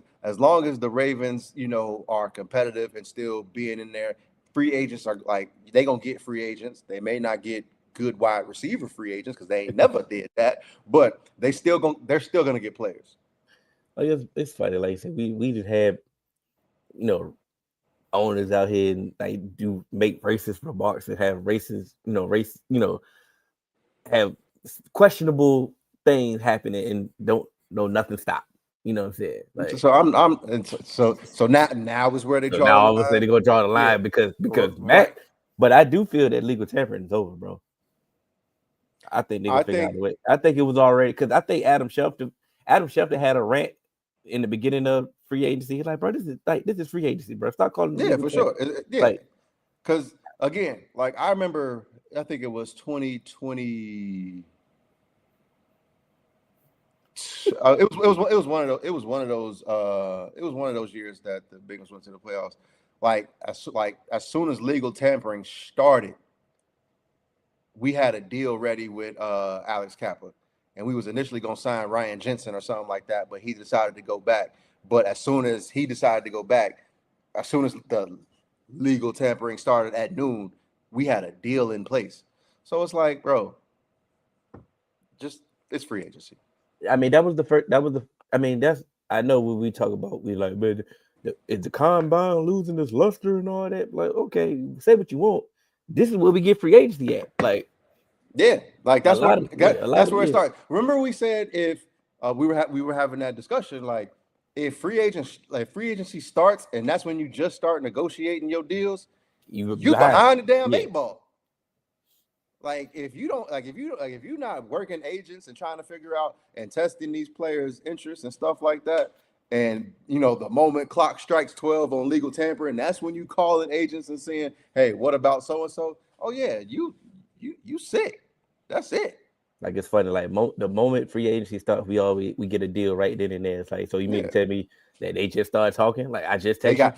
the Ravens, are competitive and still being in there, free agents are like they gonna get free agents. They may not get good wide receiver free agents because they ain't never did that, but they're still gonna get players. It's funny, like I said, we just have owners out here and like do make racist remarks and have racist, have questionable things happening and don't know nothing stop. You know what I'm saying? Like, so now is where they draw. Now all of a sudden they're gonna draw the line because right. But I do feel that legal tampering is over, bro. I think they gonna figure out a way. I think it was already because I think Adam Schefter had a rant in the beginning of free agency. He's like, bro, this is free agency, bro. Stop calling it. Yeah, for sure. Yeah, like, because again, like I remember, I think it was 2020. It was one of those years that the Bengals went to the playoffs. As soon as legal tampering started, we had a deal ready with Alex Kappa, and we was initially gonna sign Ryan Jensen or something like that, but he decided to go back. But as soon as he decided to go back, as soon as the legal tampering started at noon, we had a deal in place. So it's like, bro, it's free agency. I mean, that was the first. I know when we talk about, we like, man, is the combine losing its luster and all that? Like, okay, say what you want. This is where we get free agency at. Like, yeah, like that's where it started. Remember, we said if we were having that discussion, like if free agency starts and that's when you just start negotiating your deals, you behind the damn 8 ball. Like if you're not working agents and trying to figure out and testing these players' interests and stuff like that, and the moment clock strikes 12 on legal tampering, that's when you call in agents and saying, hey, what about so and so? Oh yeah, you sick. That's it. Like it's funny. Like the moment free agency starts, we get a deal right then and there. It's like, so you mean to tell me that they just started talking? Like I just texted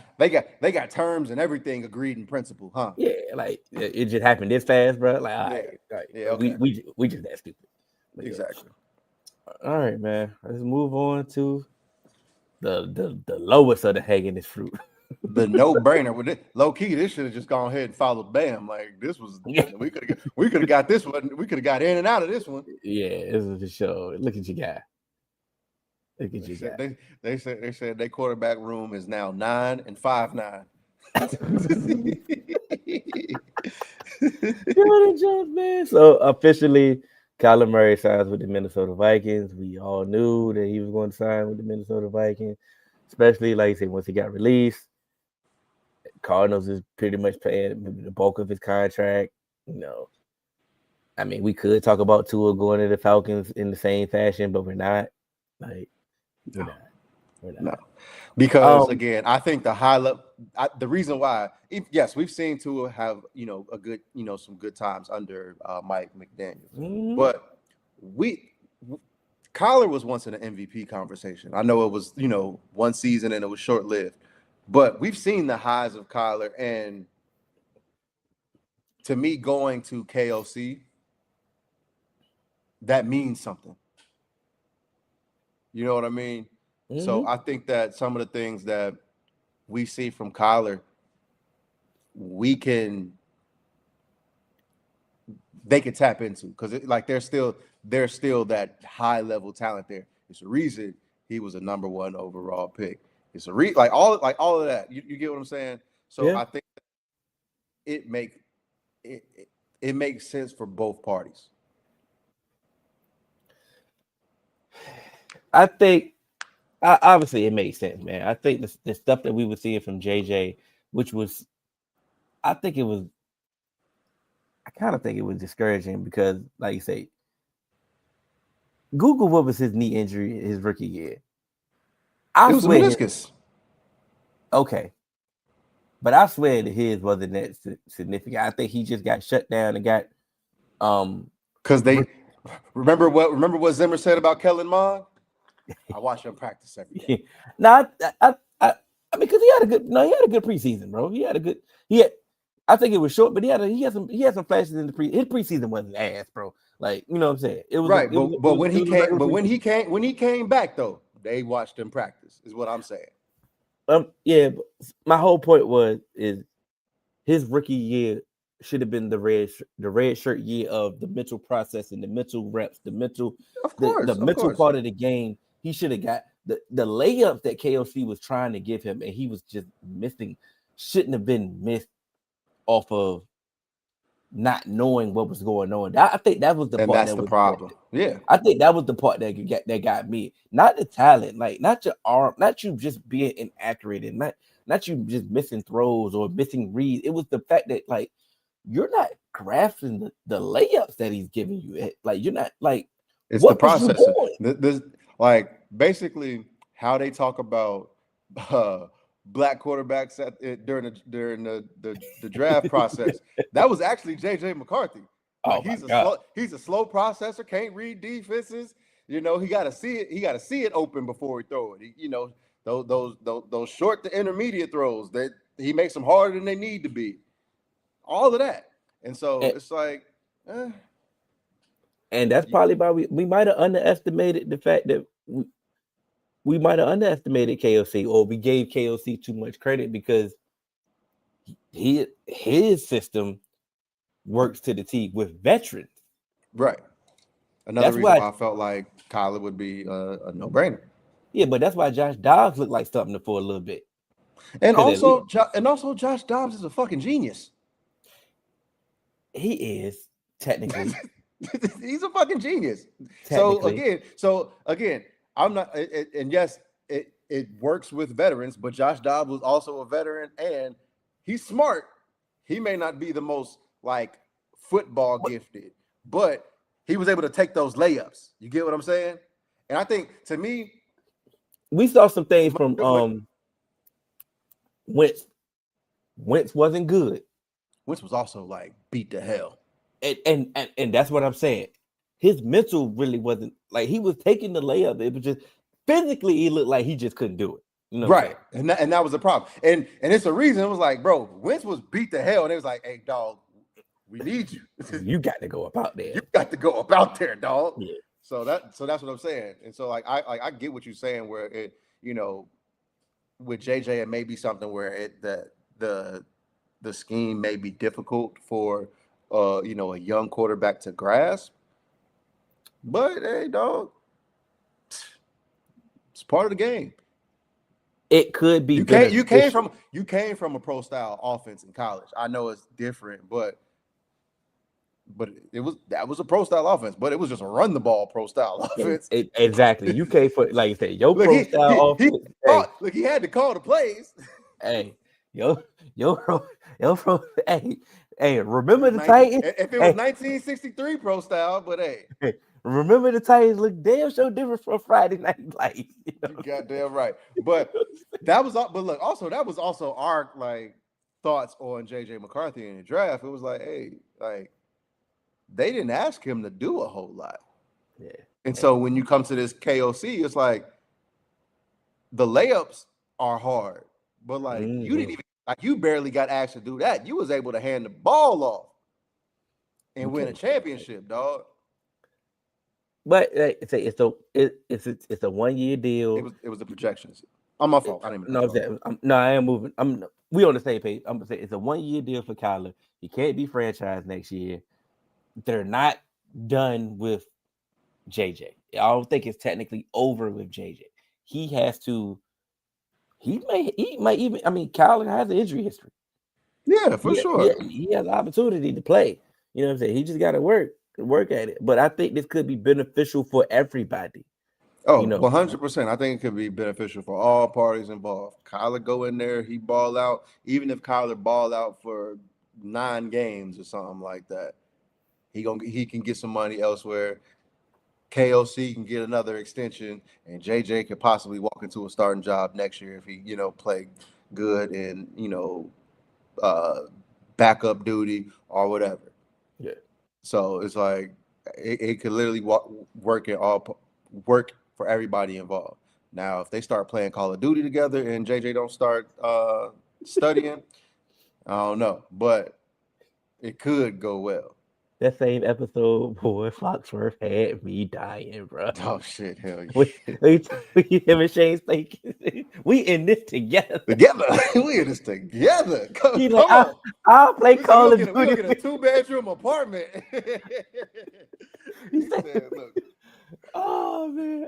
they got terms and everything agreed in principle, huh? Yeah, like it just happened this fast, bro. Like, all right, okay. we just that stupid. But exactly. All right, man. Let's move on to the lowest of the hanging fruit. The no-brainer with it. Low key, this should have just gone ahead and followed Bam. Like this was, we could have got this one. We could have got in and out of this one. Yeah, this is the show. Look at you, guy. Look at you, guy. They said their quarterback room is now 9 and 5'9". Man. So officially, Kyler Murray signs with the Minnesota Vikings. We all knew that he was going to sign with the Minnesota Vikings, especially like I said, once he got released. Cardinals is pretty much paying the bulk of his contract. I mean, we could talk about Tua going to the Falcons in the same fashion, but we're not. Like, we're not. No. Because again, I think the high level, the reason why, yes, we've seen Tua have a good, some good times under Mike McDaniel, but Kyler was once in an MVP conversation. I know it was one season and it was short lived, but we've seen the highs of Kyler, and to me, going to KOC, that means something. You know what I mean? Mm-hmm. So I think that some of the things that we see from Kyler, they can tap into, because there's still that high level talent there. It's a reason he was a number 1 overall pick. It's a all of that. You get what I'm saying? So yeah. I think it makes sense for both parties. I think obviously it makes sense, man. I think the stuff that we were seeing from JJ, which was, I kind of think it was discouraging because, like you say, Google what was his knee injury his rookie year. It was meniscus. Okay. But I swear that his wasn't that significant. I think he just got shut down and got because they remember what Zimmer said about Kellen Mond? I watch him practice every day. No, I mean, because he had a good preseason, bro. I think it was short, but he had some flashes in his preseason wasn't ass, bro. Like, you know what I'm saying? It was right, but when he came back though, they watched him practice, is what I'm saying. Yeah, but my whole point is his rookie year should have been the red shirt year of the mental process and the mental reps, the mental part of the game. He should have got the layups that KOC was trying to give him, and he was just missing. Shouldn't have been missed off of not knowing what was going on. I think that was the part that's the problem. Yeah, I think that was the part that got me. Not the talent, like not your arm, not you just being inaccurate, and not you just missing throws or missing reads. It was the fact that like you're not grasping the layups that he's giving you. Like you're not like it's the process. This like basically how they talk about black quarterbacks during the draft process. That was actually JJ McCarthy. Like, he's a slow processor, can't read defenses. You know, he got to see it. He got to see it open before he throw it. Those short to intermediate throws that he makes them harder than they need to be. All of that, and so it's like, and that's probably why we might have underestimated the fact that we might have underestimated KOC, or we gave KOC too much credit because his system works to the T with veterans. Right. Another reason why I felt like Kyler would be a no-brainer. Yeah, but that's why Josh Dobbs looked like something for a little bit. And also Josh Dobbs is a fucking genius. He is technically. He's a fucking genius. So again, I'm not. And yes, it works with veterans, but Josh Dobbs was also a veteran, and he's smart. He may not be the most like football gifted, but he was able to take those layups. You get what I'm saying? And I think to me, we saw some things from Wentz. Wentz wasn't good. Wentz was also like beat to hell. And that's what I'm saying. His mental really wasn't like he was taking the layup. It was just physically he looked like he just couldn't do it. You know, right? And that was the problem. And it's a reason. It was like, bro, Wentz was beat to hell, and it was like, hey, dog, we need you. You got to go up out there. You got to go up out there, dog. Yeah. So that's what I'm saying. And so like I get what you're saying, where it, you know, with JJ, it may be something where the scheme may be difficult for a young quarterback to grasp. But hey, dog, it's part of the game. It could be. You came from a pro style offense in college. I know it's different, but that was a pro style offense. But it was just a run the ball pro style offense. Exactly. You came for, like you said, your pro style offense. Look, he had to call the plays. Hey, yo, pro. Hey, remember the Titans? If it was 1963 pro style, but hey. Remember the Titans look damn so different from Friday Night Lights. You know? You goddamn right. But that was also our like thoughts on JJ McCarthy in the draft. It was like, hey, like they didn't ask him to do a whole lot. Yeah. And so when you come to this KOC, it's like the layups are hard, but like you didn't even you barely got asked to do that. You was able to hand the ball off and win a championship, dog. But it's a 1 year deal. It was the projections. On my fault. I didn't even I am moving. We on the same page. I'm gonna say it's a 1 year deal for Kyler. He can't be franchised next year. They're not done with JJ. I don't think it's technically over with JJ. He has to. He might even. I mean, Kyler has an injury history. Yeah, for sure. He has the opportunity to play. You know what I'm saying? He just got to work at it. But I think this could be beneficial for everybody. Oh, You know, 100%. I think it could be beneficial for all parties involved. Kyler go in there, he ball out. Even if Kyler ball out for 9 games or something like that, he can get some money elsewhere. KOC can get another extension, and JJ could possibly walk into a starting job next year if he, play good and backup duty or whatever. yeah. So it's like it could literally work for everybody involved. Now, if they start playing Call of Duty together and JJ don't start studying, I don't know, but it could go well. That same episode, boy, Foxworth had me dying, bro. Oh shit, hell yeah! We him and Shane Stake, we in this together. We in this together. Come Like, on. I'll play Call of Duty. We'll get a 2-bedroom apartment. He said, look. Oh man,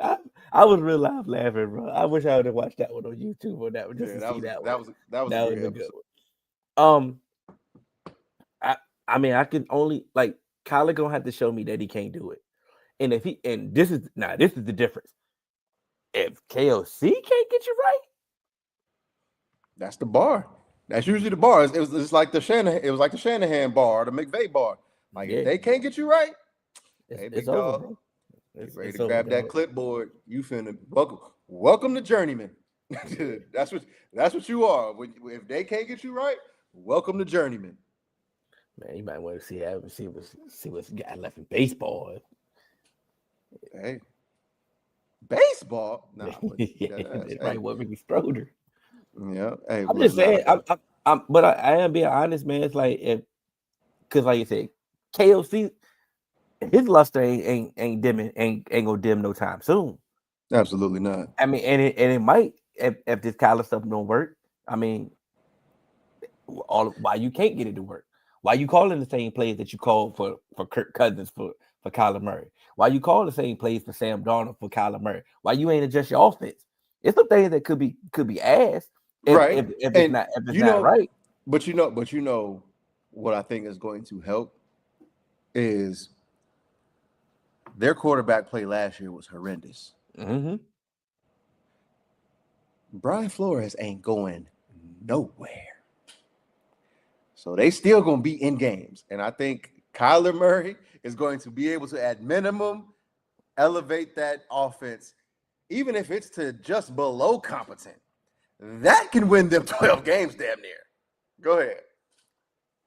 I was real live laughing, bro. I wish I would have watched that one on YouTube or that one just to see that one. That was a good one. I mean, I can only like Kyler gonna have to show me that he can't do it. And if this is the difference. If KOC can't get you right, that's the bar. That's usually the bar. It's like the Shanahan bar, the McVay bar. Like if they can't get you right, hey, big dog, over, ready to grab that clipboard. You finna welcome to journeyman. That's what you are. If they can't get you right, welcome to journeyman. Man, you might want to see what's got left in baseball. Hey, baseball? Nah, right. What Ricky Stroder? Yeah. Hey, I'm just saying. But I am being honest, man. It's like because like you said, KOC, his luster ain't dimming, ain't gonna dim no time soon. Absolutely not. I mean, and it might if this Kyler stuff don't work. I mean, why you can't get it to work? Why you calling the same plays that you called for Kirk Cousins for Kyler Murray? Why you call the same plays for Sam Darnold for Kyler Murray? Why you ain't adjust your offense? It's some things that could be asked, if it's not right. But you know what I think is going to help is their quarterback play last year was horrendous. Mm-hmm. Brian Flores ain't going nowhere. So they still going to be in games. And I think Kyler Murray is going to be able to, at minimum, elevate that offense, even if it's to just below competent. That can win them 12 games damn near. Go ahead.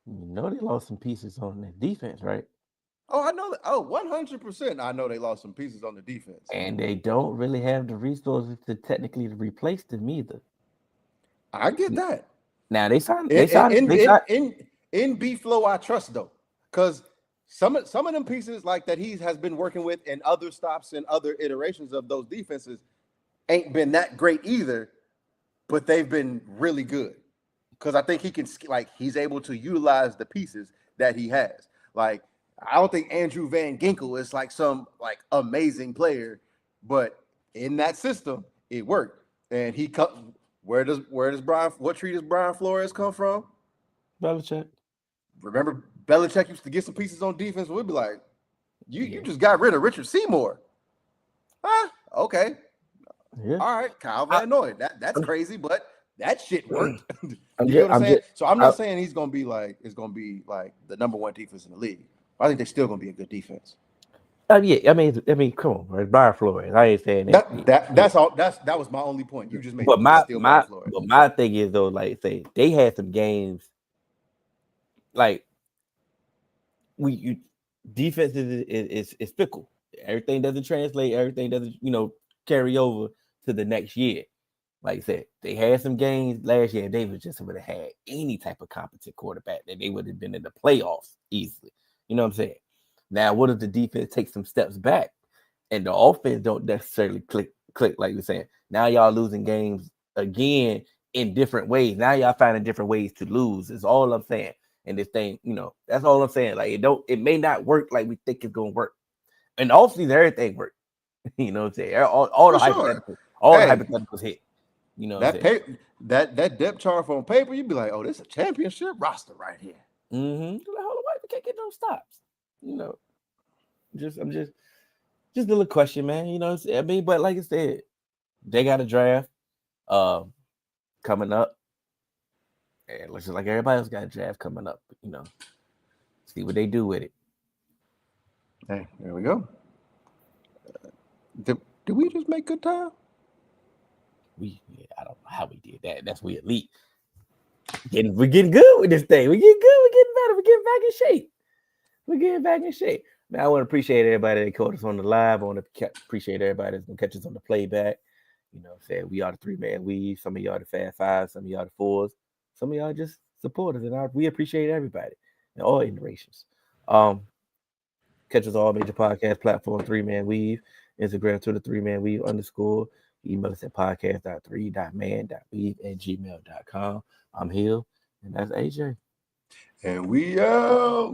You know they lost some pieces on the defense, right? Oh, I know that. Oh, 100%. I know they lost some pieces on the defense. And they don't really have the resources to technically replace them either. I get that. Now they signed. In B Flow, I trust though, because some of them pieces like that he has been working with in other stops and other iterations of those defenses ain't been that great either, but they've been really good because I think he's able to utilize the pieces that he has. Like I don't think Andrew Van Ginkel is like some like amazing player, but in that system it worked, and he cut. What tree does Brian Flores come from? Belichick. Remember, Belichick used to get some pieces on defense. We'd be like, you just got rid of Richard Seymour. Huh? Okay. Yeah. All right, Kyle Van Noy. That's crazy, but that shit worked. You know what I'm saying? So I'm not saying it's gonna be like the number one defense in the league. I think they're still gonna be a good defense. Yeah, I mean, come on, bro. It's Brian Flores. I ain't saying that. That's all. That was my only point. You just made. But my thing is though, like, say they had some games. Like, defense is fickle. Everything doesn't translate. Everything doesn't carry over to the next year. Like I said, they had some games last year. They would have had any type of competent quarterback that they would have been in the playoffs easily. You know what I'm saying? Now, what if the defense takes some steps back and the offense don't necessarily click like you're saying? Now y'all losing games again in different ways. Now y'all finding different ways to lose. Is all I'm saying. And this thing, that's all I'm saying. Like it may not work like we think it's gonna work. And offseason, everything worked. You know what I'm saying? All the hypotheticals, hypotheticals hit. You know that depth chart on paper, you'd be like, oh, this is a championship roster right here. Mm-hmm. Like, hold on, why we can't get no stops? I'm just just a little question, man. You know, I mean, but like I said, they got a draft coming up. And it looks like everybody else got a draft coming up, you know. See what they do with it. Hey, there we go. Did we just make good time? I don't know how we did that. That's we elite. We're getting good with this thing. We're getting good. We're getting better. We're getting back in shape. We're getting back in shape. Man, I want to appreciate everybody that caught us on the live. I want to appreciate everybody that's going to catch us on the playback. You know what I'm saying? We are the 3-man weave. Some of y'all the Fast Five. Some of y'all the Fours. Some of y'all just supporters. And we appreciate everybody and all iterations. Catch us all major podcast platform, 3-man weave. Instagram, Twitter, 3-man weave _. Email us at podcast.3.man.weave@gmail.com. I'm Hill, and that's AJ. And we out.